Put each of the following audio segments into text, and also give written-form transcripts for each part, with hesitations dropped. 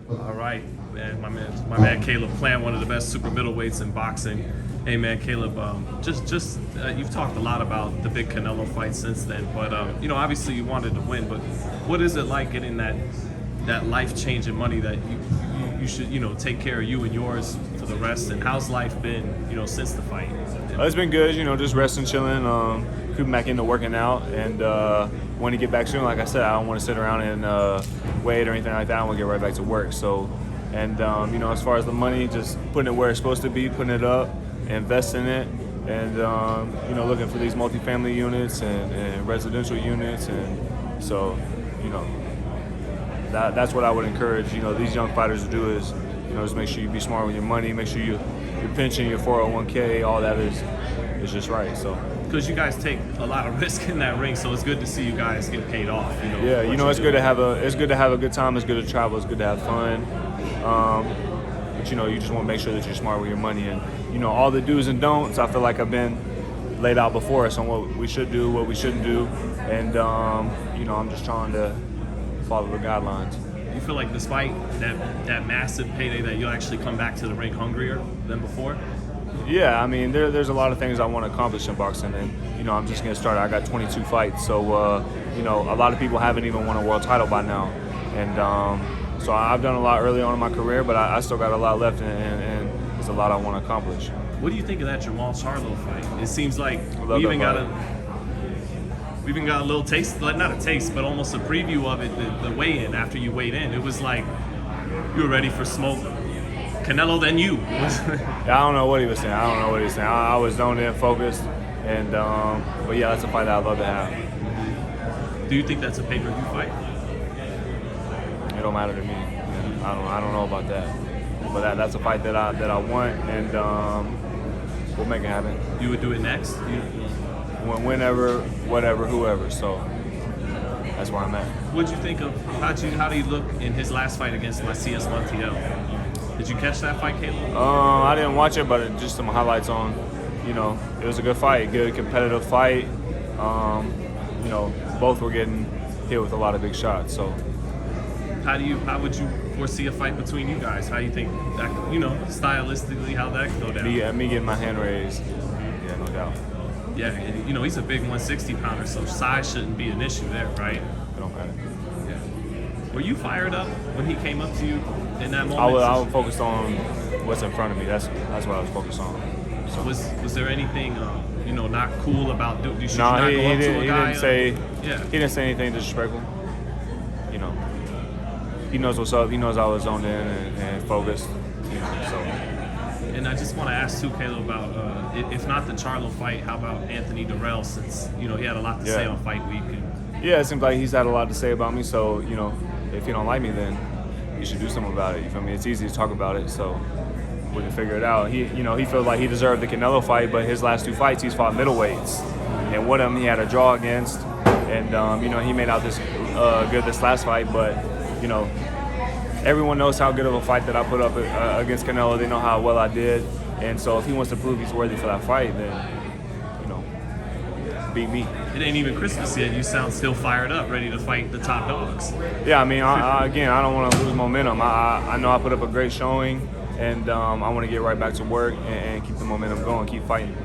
All right, man. My man Caleb Plant, one of the best super middleweights in boxing. Hey, man, Caleb. You've talked a lot about the big Canelo fight since then, but obviously you wanted to win. But what is it like getting that life-changing money that you should take care of you and yours for the rest? And how's life been since the fight? It's been good. Just resting, chilling, creeping back into working out, and want to get back soon. Like I said, I don't want to sit around and wait or anything like that. I want to get right back to work. So, and as far as the money, just putting it where it's supposed to be, putting it up, invest in it, and looking for these multifamily units and residential units, and so that's what I would encourage these young fighters to do is just make sure you be smart with your money, make sure your pension, your 401k, all that is just right. So. Because you guys take a lot of risk in that ring, so it's good to see you guys get paid off. Yeah, it's good to have a good time. It's good to travel. It's good to have fun. But you just want to make sure that you're smart with your money, and all the do's and don'ts. I feel like I've been laid out before us on what we should do, what we shouldn't do, and I'm just trying to follow the guidelines. You feel like despite that massive payday that you'll actually come back to the ring hungrier than before? Yeah, I mean, there's a lot of things I want to accomplish in boxing, and I'm just getting started. I got 22 fights, so a lot of people haven't even won a world title by now, and so I've done a lot early on in my career, but I still got a lot left, and there's a lot I want to accomplish. What do you think of that Jermall Charlo fight? It seems like we even got a little taste, not a taste, but almost a preview of it, the weigh-in after you weighed in. It was like you were ready for smoke. Canelo than you. I don't know what he was saying. I was zoned in, focused, and but yeah, that's a fight that I'd love to have. Do you think that's a pay-per-view fight? It don't matter to me. I don't know about that, but that's a fight that I want, and we'll make it happen. You would do it next? Whenever, whatever, whoever. So that's where I'm at. What'd you think of how did he look in his last fight against Macias Montiel? Did you catch that fight, Caleb? I didn't watch it, but just some highlights on. It was a good fight, good competitive fight. Both were getting hit with a lot of big shots. So, how would you foresee a fight between you guys? How do you think that, stylistically, how that could go down? Me getting my hand raised. Yeah, no doubt. Yeah, he's a big 160-pounder, so size shouldn't be an issue there, right? It don't matter. Were you fired up when he came up to you in that moment? I was focused on what's in front of me. That's what I was focused on. So. Was there anything not cool about he didn't say anything disrespectful. He knows what's up. He knows I was zoned in and focused. So. And I just want to ask too, Caleb, about if not the Charlo fight, how about Anthony Dirrell? Since he had a lot to say on fight week. Yeah, it seems like he's had a lot to say about me. So if you don't like me, then you should do something about it. You feel me? It's easy to talk about it, so we can figure it out. He feels like he deserved the Canelo fight, but his last two fights, he's fought middleweights, and one of them he had a draw against, and he made out this good this last fight, but everyone knows how good of a fight that I put up against Canelo. They know how well I did, and so if he wants to prove he's worthy for that fight, then beat me. It ain't even Christmas yet. You sound still fired up, ready to fight the top dogs. Yeah, I mean, I don't want to lose momentum. I know I put up a great showing, and I want to get right back to work and keep the momentum going, keep fighting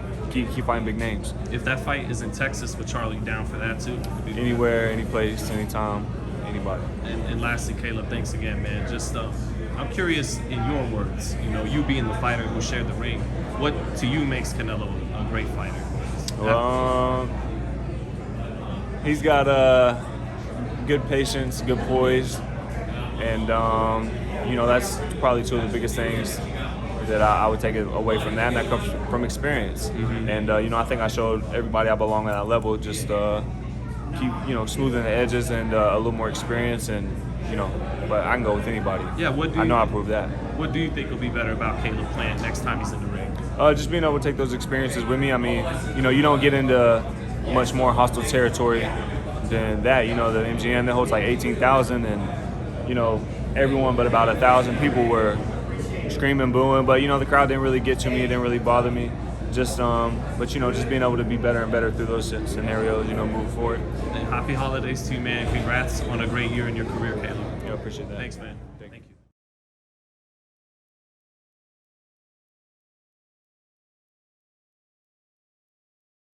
big names. If that fight is in Texas with Charlie, down for that too? Anywhere, any place, anytime, anybody. And lastly, Caleb, thanks again, man. Just I'm curious, in your words, you being the fighter who shared the ring, what to you makes Canelo a great fighter? He's got good patience, good poise, and that's probably two of the biggest things that I would take away from that, and that comes from experience. Mm-hmm. And I think I showed everybody I belong at that level. Just keep smoothing the edges and a little more experience, and but I can go with anybody. Yeah, I know I proved that. What do you think will be better about Caleb Plant next time he's in the ring? Just being able to take those experiences with me. I mean, you don't get into much more hostile territory than that. The MGM that holds like 18,000, and everyone but about 1,000 people were screaming, booing. But the crowd didn't really get to me. It didn't really bother me. But just being able to be better and better through those scenarios, move forward. And happy holidays to you, man. Congrats on a great year in your career, Caleb. Yeah, appreciate that. Thanks, man. Thank you.